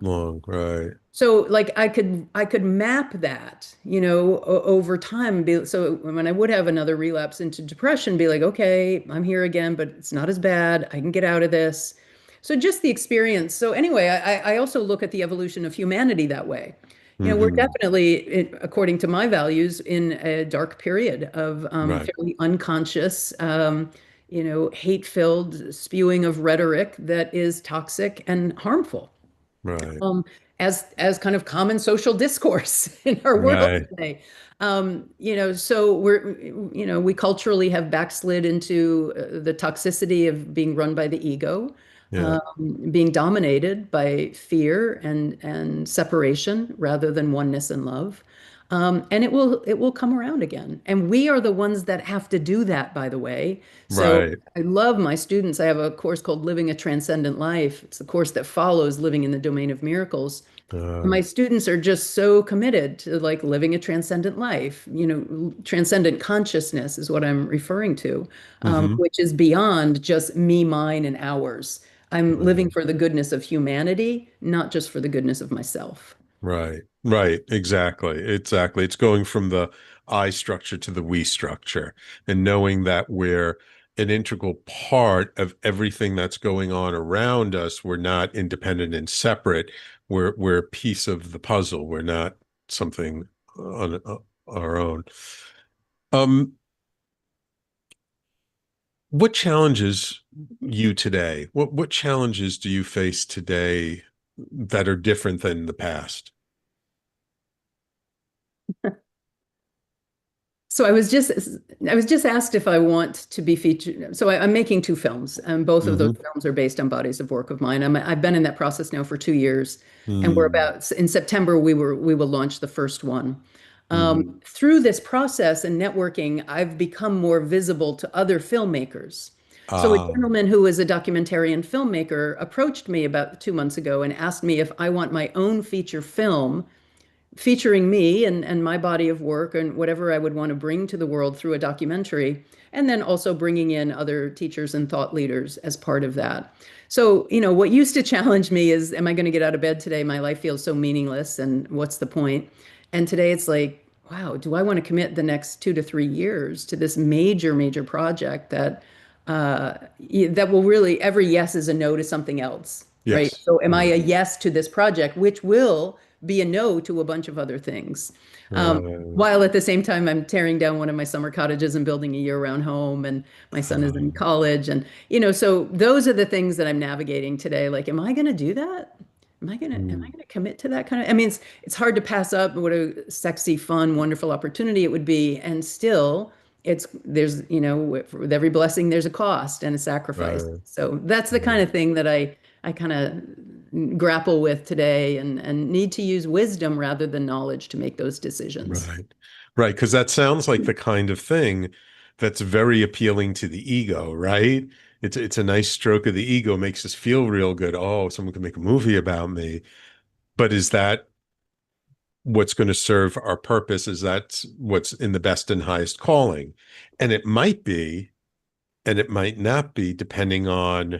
A: Right.
B: So like I could map that, over time. So when I would have another relapse into depression, be like, okay, I'm here again, but it's not as bad. I can get out of this. So just the experience. So anyway, I also look at the evolution of humanity that way. We're definitely, according to my values, in a dark period of
A: Right.
B: fairly unconscious, hate-filled spewing of rhetoric that is toxic and harmful,
A: Right.
B: as kind of common social discourse in our world
A: Right.
B: today. So we culturally have backslid into the toxicity of being run by the ego,
A: Yeah.
B: being dominated by fear and separation rather than oneness and love. And it will come around again. And we are the ones that have to do that, by the way. So
A: Right.
B: I love my students. I have a course called Living a Transcendent Life. It's the course that follows Living in the Domain of Miracles. And my students are just so committed to like living a transcendent life. Transcendent consciousness is what I'm referring to, which is beyond just me, mine, and ours. I'm living for the goodness of humanity, not just for the goodness of myself.
A: Right. Right. Exactly. Exactly. It's going from the I structure to the we structure and knowing that we're an integral part of everything that's going on around us. We're not independent and separate. We're a piece of the puzzle. We're not something on our own. What challenges you today? What challenges do you face today that are different than the past?
B: So I was just asked if I want to be featured. So I'm making 2 films, and both of those films are based on bodies of work of mine. I've been in that process now for 2 years, and we're about in September we will launch the first one. Through this process and networking, I've become more visible to other filmmakers. So a gentleman who is a documentarian filmmaker approached me about 2 months ago and asked me if I want my own feature film featuring me and my body of work and whatever I would want to bring to the world through a documentary, and then also bringing in other teachers and thought leaders as part of that. So, what used to challenge me is, am I going to get out of bed today? My life feels so meaningless, and what's the point? And today it's like, wow, do I want to commit the next 2 to 3 years to this major, major project that will really, every yes is a no to something else, right?
A: Yes.
B: So am I a yes to this project, which will be a no to a bunch of other things. While at the same time, I'm tearing down one of my summer cottages and building a year-round home, and my son is in college. And, so those are the things that I'm navigating today. Like, am I going to do that? Am I gonna commit to that kind of, I mean, it's hard to pass up what a sexy, fun, wonderful opportunity it would be. And still there's, with every blessing, there's a cost and a sacrifice. So that's the kind of thing that I kind of grapple with today and need to use wisdom rather than knowledge to make those decisions.
A: Right. Right. Because that sounds like the kind of thing that's very appealing to the ego, right? It's a nice stroke of the ego, makes us feel real good. Oh, someone can make a movie about me. But is that what's going to serve our purpose? Is that what's in the best and highest calling? And it might be, and it might not be, depending on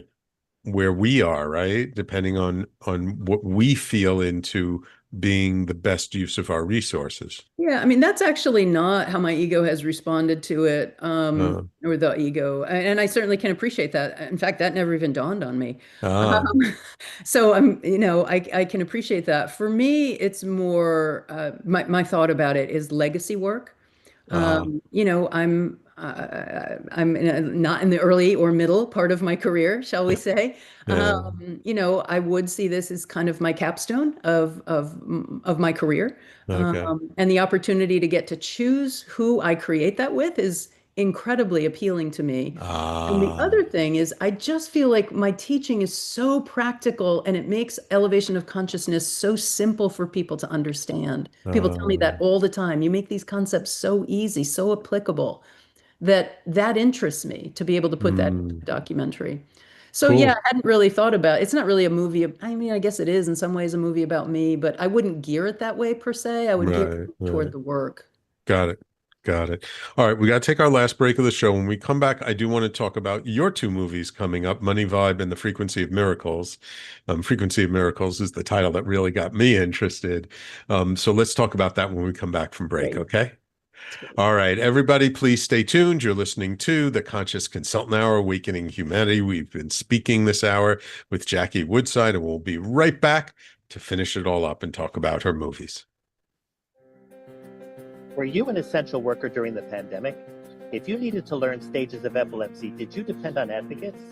A: where we are, right? Depending on what we feel into being the best use of our resources.
B: Yeah, I mean, that's actually not how my ego has responded to it,
A: Uh,
B: or the ego. And I certainly can appreciate that. In fact, that never even dawned on me.
A: ah,
B: Um, so I can appreciate that. For me, it's more, my thought about it is legacy work.
A: ah,
B: I'm not in the early or middle part of my career, shall we say.
A: yeah,
B: I would see this as kind of my capstone of my career.
A: okay.
B: And the opportunity to get to choose who I create that with is incredibly appealing to me. And the
A: Ah,
B: other thing is, I just feel like my teaching is so practical and it makes elevation of consciousness so simple for people to understand. People tell me that
A: um,
B: all the time. You make these concepts so easy, so applicable, that interests me to be able to put that into a
A: mm,
B: documentary. So yeah,
A: cool.
B: I hadn't really thought about it's not really a movie. I mean, I guess it is in some ways a movie about me, but I wouldn't gear it that way per se. I would gear
A: Right,
B: it toward
A: right.
B: the work.
A: Got it. Got it. All right, we got to take our last break of the show. When we come back, I do want to talk about your two movies coming up, Money Vibe and The Frequency of Miracles. Frequency of Miracles is the title that really got me interested. So let's talk about that when we come back from break,
B: Great.
A: okay?
B: That's great.
A: All right, everybody, please stay tuned. You're listening to the Conscious Consultant Hour, Awakening Humanity. We've been speaking this hour with Jackie Woodside, and we'll be right back to finish it all up and talk about her movies.
I: Were you an essential worker during the pandemic? If you needed to learn stages of epilepsy, did you depend on advocates?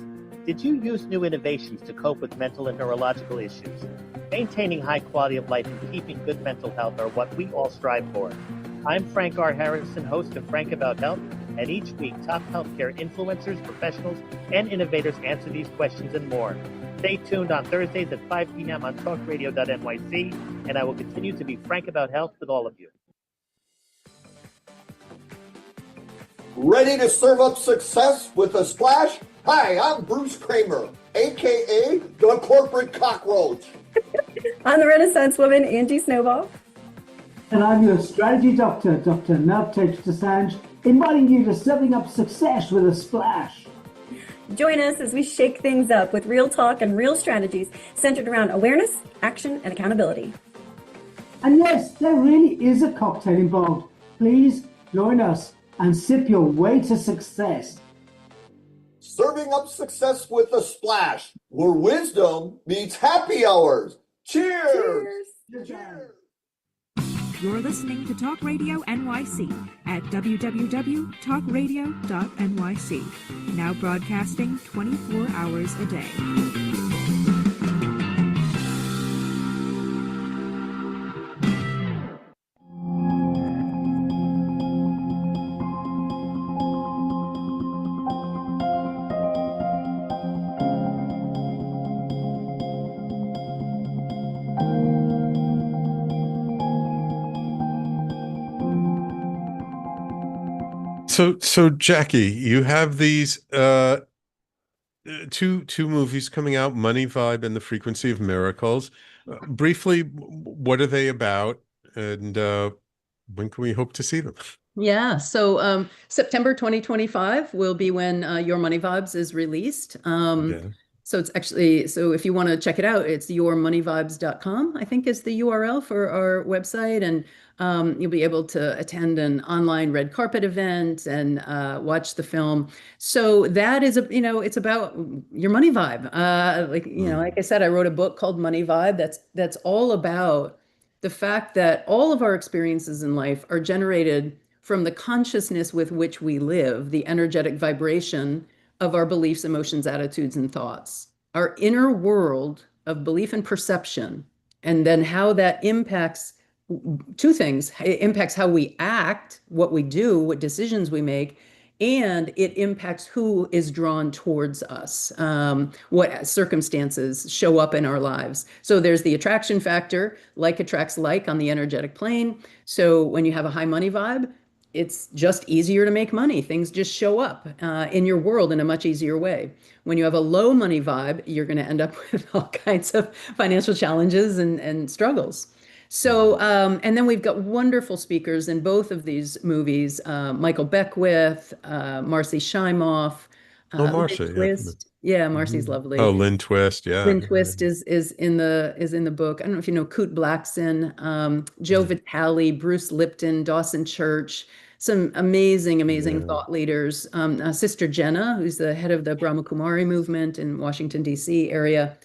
I: Did you use new innovations to cope with mental and neurological issues? Maintaining high quality of life and keeping good mental health are what we all strive for. I'm Frank R. Harrison, host of Frank About Health, and each week top healthcare influencers, professionals, and innovators answer these questions and more. Stay tuned on Thursdays at 5 p.m. on talkradio.nyc, and I will continue to be frank about health with all of you.
J: Ready to serve up success with a splash? Hi, I'm Bruce Kramer, a.k.a. the Corporate Cockroach.
K: I'm the Renaissance woman, Angie Snowball.
L: And I'm your strategy doctor, Dr. Navtej Desange, inviting you to serving up success with a splash.
K: Join us as we shake things up with real talk and real strategies centered around awareness, action, and accountability.
L: And yes, there really is a cocktail involved. Please join us and sip your way to success.
J: Serving up success with a splash, where wisdom meets happy hours. Cheers!
L: Cheers.
H: You're listening to Talk Radio NYC at www.talkradio.nyc. Now broadcasting 24 hours a day.
A: So Jackie, you have these two movies coming out, Money Vibe and The Frequency of Miracles. Briefly, what are they about, and when can we hope to see them?
B: Yeah, so September 2025 will be when Your Money Vibes is released.
A: Yeah.
B: So it's actually, so if you want to check it out, it's yourmoneyvibes.com, I think is the URL for our website. And you'll be able to attend an online red carpet event and watch the film. So that is, it's about your money vibe. Like I said, I wrote a book called Money Vibe. That's all about the fact that all of our experiences in life are generated from the consciousness with which we live, the energetic vibration of our beliefs, emotions, attitudes, and thoughts. Our inner world of belief and perception, and then how that impacts two things. It impacts how we act, what we do, what decisions we make, and it impacts who is drawn towards us, what circumstances show up in our lives. So there's the attraction factor, like attracts like on the energetic plane. So when you have a high money vibe, it's just easier to make money. Things just show up in your world in a much easier way. When you have a low money vibe, you're going to end up with all kinds of financial challenges and struggles. So, and then we've got wonderful speakers in both of these movies, Michael Beckwith, Marcy Shimoff,
A: Oh,
B: Lynn
A: Marcia. Yeah.
B: Twist. Yeah, Marcy's
A: Oh,
B: lovely.
A: Lynn Twist. Yeah.
B: Lynn Twist is in the book. I don't know if you know Coot Blackson, Joe Vitale, Bruce Lipton, Dawson Church, some amazing thought leaders. Sister Jenna, who's the head of the Brahma Kumari movement in Washington, D.C. area.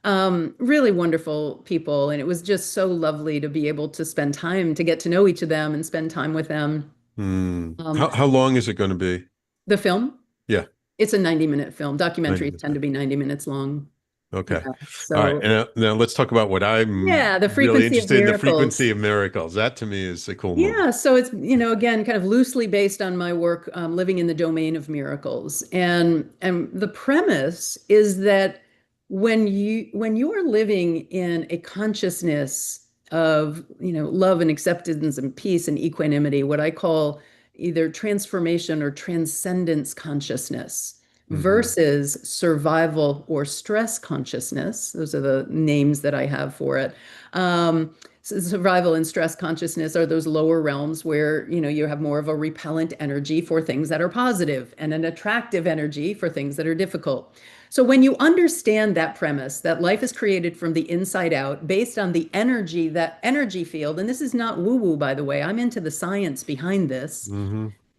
B: Really wonderful people. And it was just so lovely to be able to spend time to get to know each of them and spend time with them.
A: How long is it going to be?
B: The film?
A: Yeah.
B: It's a 90-minute film. Documentaries tend to be 90 minutes long.
A: Okay.
B: Yeah, so,
A: all right. And now let's talk about what I'm
B: the frequency
A: really interested in, the
B: miracles.
A: frequency of miracles. That to me is a cool movie.
B: Yeah. So it's, again, kind of loosely based on my work, living in the domain of miracles. And the premise is that when you are living in a consciousness of, love and acceptance and peace and equanimity, what I call either transformation or transcendence consciousness versus survival or stress consciousness. Those are the names that I have for it. So survival and stress consciousness are those lower realms where, you have more of a repellent energy for things that are positive and an attractive energy for things that are difficult. So when you understand that premise, that life is created from the inside out based on the energy, that energy field, and this is not woo-woo, by the way, I'm into the science behind this.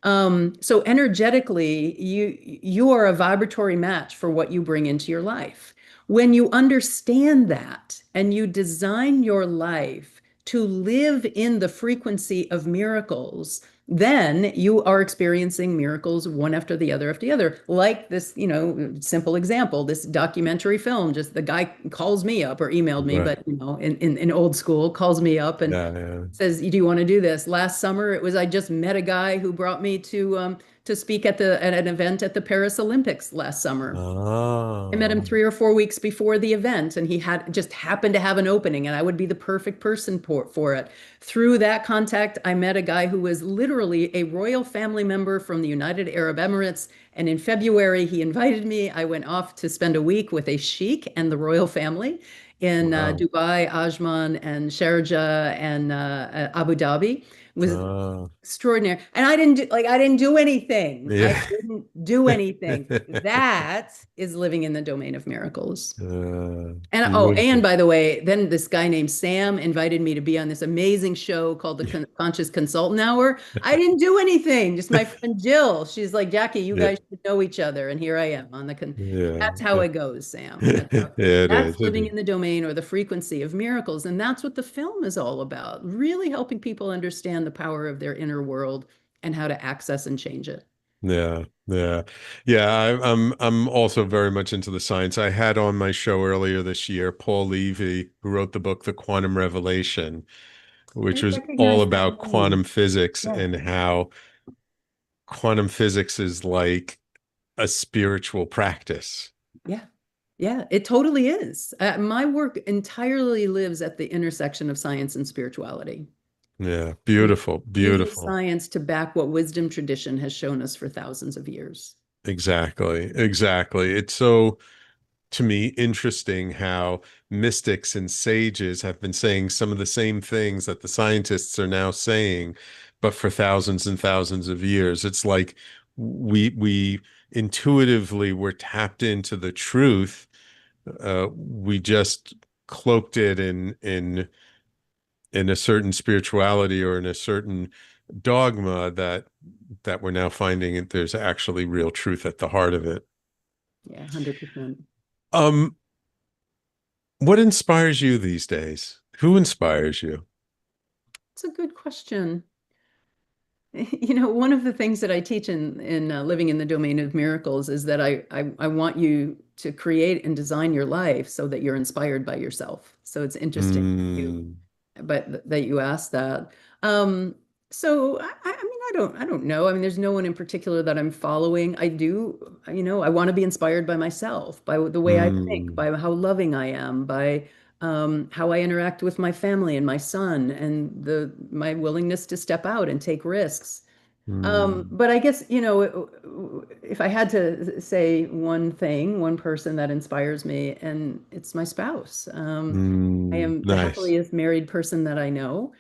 B: So energetically, you are a vibratory match for what you bring into your life. When you understand that and you design your life to live in the frequency of miracles, then you are experiencing miracles one after the other, like this, simple example, this documentary film. Just the guy calls me up or emailed me, but in old school, calls me up and says, "Do you want to do this?" Last summer, I just met a guy who brought me to speak at an event at the Paris Olympics last summer. I met him 3 or 4 weeks before the event, and he just happened to have an opening, and I would be the perfect person for it. Through that contact, I met a guy who was literally a royal family member from the United Arab Emirates, and in February, he invited me. I went off to spend a week with a sheikh and the royal family in Dubai, Ajman, and Sharjah, and Abu Dhabi. It was extraordinary. And I didn't do anything.
A: Yeah.
B: I didn't do anything. That is living in the domain of miracles. And by the way, then this guy named Sam invited me to be on this amazing show called the Conscious Consultant Hour. I didn't do anything. Just my friend Jill. She's like, "Jackie, you guys should know each other." And here I am on the that's how it goes, Sam. That's living in the domain or the frequency of miracles. And that's what the film is all about. Really helping people understand the power of their inner world and how to access and change it.
A: I'm also very much into the science. I had on my show earlier this year Paul Levy, who wrote the book The Quantum Revelation, which was all about quantum physics and how quantum physics is like a spiritual practice.
B: Yeah, it totally is. My work entirely lives at the intersection of science and spirituality.
A: Yeah, beautiful.
B: Using science to back what wisdom tradition has shown us for thousands of years.
A: Exactly. It's so, to me, interesting how mystics and sages have been saying some of the same things that the scientists are now saying, but for thousands and thousands of years. It's like we intuitively were tapped into the truth. We just cloaked it in a certain spirituality or in a certain dogma that we're now finding that there's actually real truth at the heart of it.
B: Yeah, 100%.
A: What inspires you these days? Who inspires you?
B: It's a good question. One of the things that I teach in Living in the Domain of Miracles is that I want you to create and design your life so that you're inspired by yourself. So it's interesting but that you asked that. So I don't know. I mean, there's no one in particular that I'm following. I do, I want to be inspired by myself, by the way I think, by how loving I am, by how I interact with my family and my son, and my willingness to step out and take risks. But I guess, if I had to say one person that inspires me, and it's my spouse. I am the happiest married person that I know.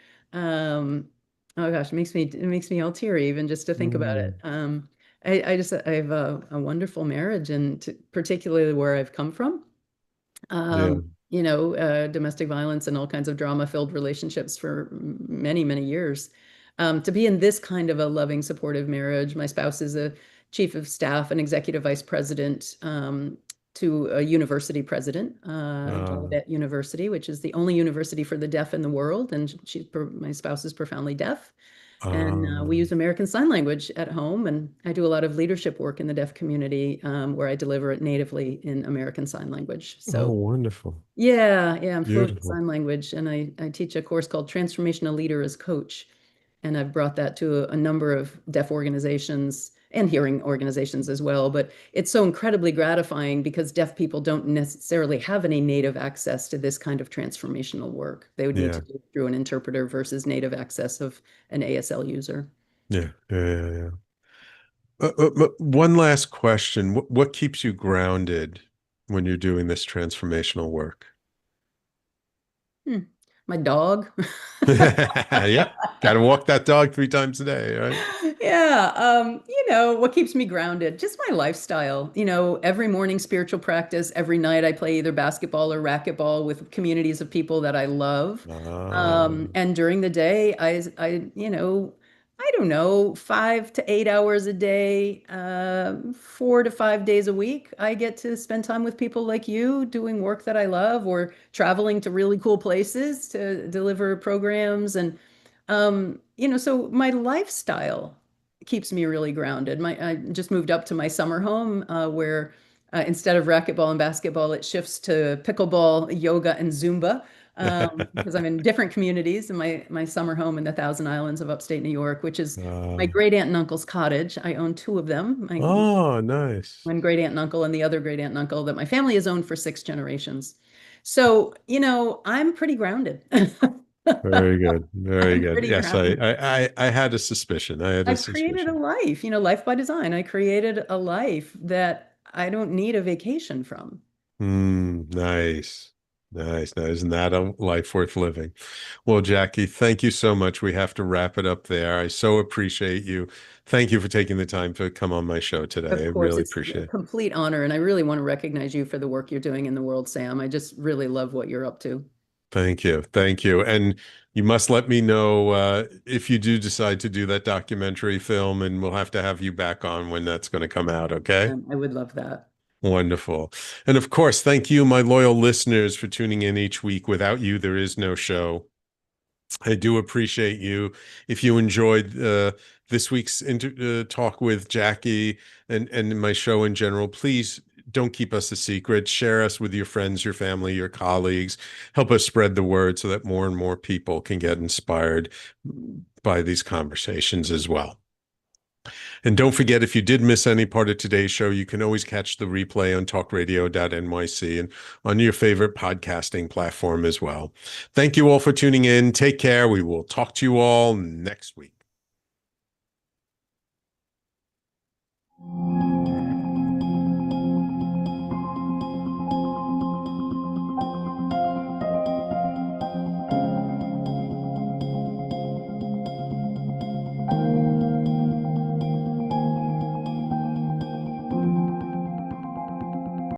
B: Oh gosh, it makes me all teary even just to think about it. I have a wonderful marriage, and particularly where I've come from.
A: Yeah.
B: Domestic violence and all kinds of drama-filled relationships for many, many years. To be in this kind of a loving, supportive marriage. My spouse is a chief of staff and executive vice president to a university president, Gallaudet University, which is the only university for the deaf in the world. And my spouse is profoundly deaf. And we use American Sign Language at home, and I do a lot of leadership work in the deaf community where I deliver it natively in American Sign Language. So,
A: wonderful.
B: Yeah, I'm fluent in
A: Beautiful.
B: sign language, and I teach a course called Transformational Leader as Coach, and I've brought that to a number of deaf organizations and hearing organizations as well. But it's so incredibly gratifying because deaf people don't necessarily have any native access to this kind of transformational work. They would need to do it through an interpreter versus native access of an ASL user.
A: Yeah. One last question. What keeps you grounded when you're doing this transformational work?
B: My dog.
A: Yeah. Got to walk that dog 3 times a day, right?
B: Yeah. What keeps me grounded? Just my lifestyle. Every morning spiritual practice, every night I play either basketball or racquetball with communities of people that I love. And during the day, I don't know, 5 to 8 hours a day, 4 to 5 days a week, I get to spend time with people like you doing work that I love, or traveling to really cool places to deliver programs. And, so my lifestyle keeps me really grounded. I just moved up to my summer home where instead of racquetball and basketball, it shifts to pickleball, yoga, and Zumba. Because I'm in different communities in my summer home in the Thousand Islands of upstate New York, which is my great aunt and uncle's cottage. I own 2 of them.
A: Nice.
B: One great aunt and uncle and the other great aunt and uncle that my family has owned for 6 generations. So, I'm pretty grounded.
A: Very good. Very good. Yes,
B: grounded.
A: I had a suspicion.
B: I've created a life, life by design. I created a life that I don't need a vacation from.
A: Nice. Nice. Now, isn't that a life worth living? Well, Jackie, thank you so much. We have to wrap it up there. I so appreciate you. Thank you for taking the time to come on my show today.
B: Of course,
A: I really
B: it's
A: appreciate
B: a
A: it.
B: complete honor, and I really want to recognize you for the work you're doing in the world, Sam. I just really love what you're up to.
A: Thank you. Thank you. And you must let me know if you do decide to do that documentary film, and we'll have to have you back on when that's going to come out, okay?
B: I would love that.
A: Wonderful. And of course, thank you, my loyal listeners, for tuning in each week. Without you, there is no show. I do appreciate you. If you enjoyed this week's talk with Jackie and my show in general, please don't keep us a secret. Share us with your friends, your family, your colleagues. Help us spread the word so that more and more people can get inspired by these conversations as well. And don't forget, if you did miss any part of today's show, you can always catch the replay on talkradio.nyc and on your favorite podcasting platform as well. Thank you all for tuning in. Take care. We will talk to you all next week.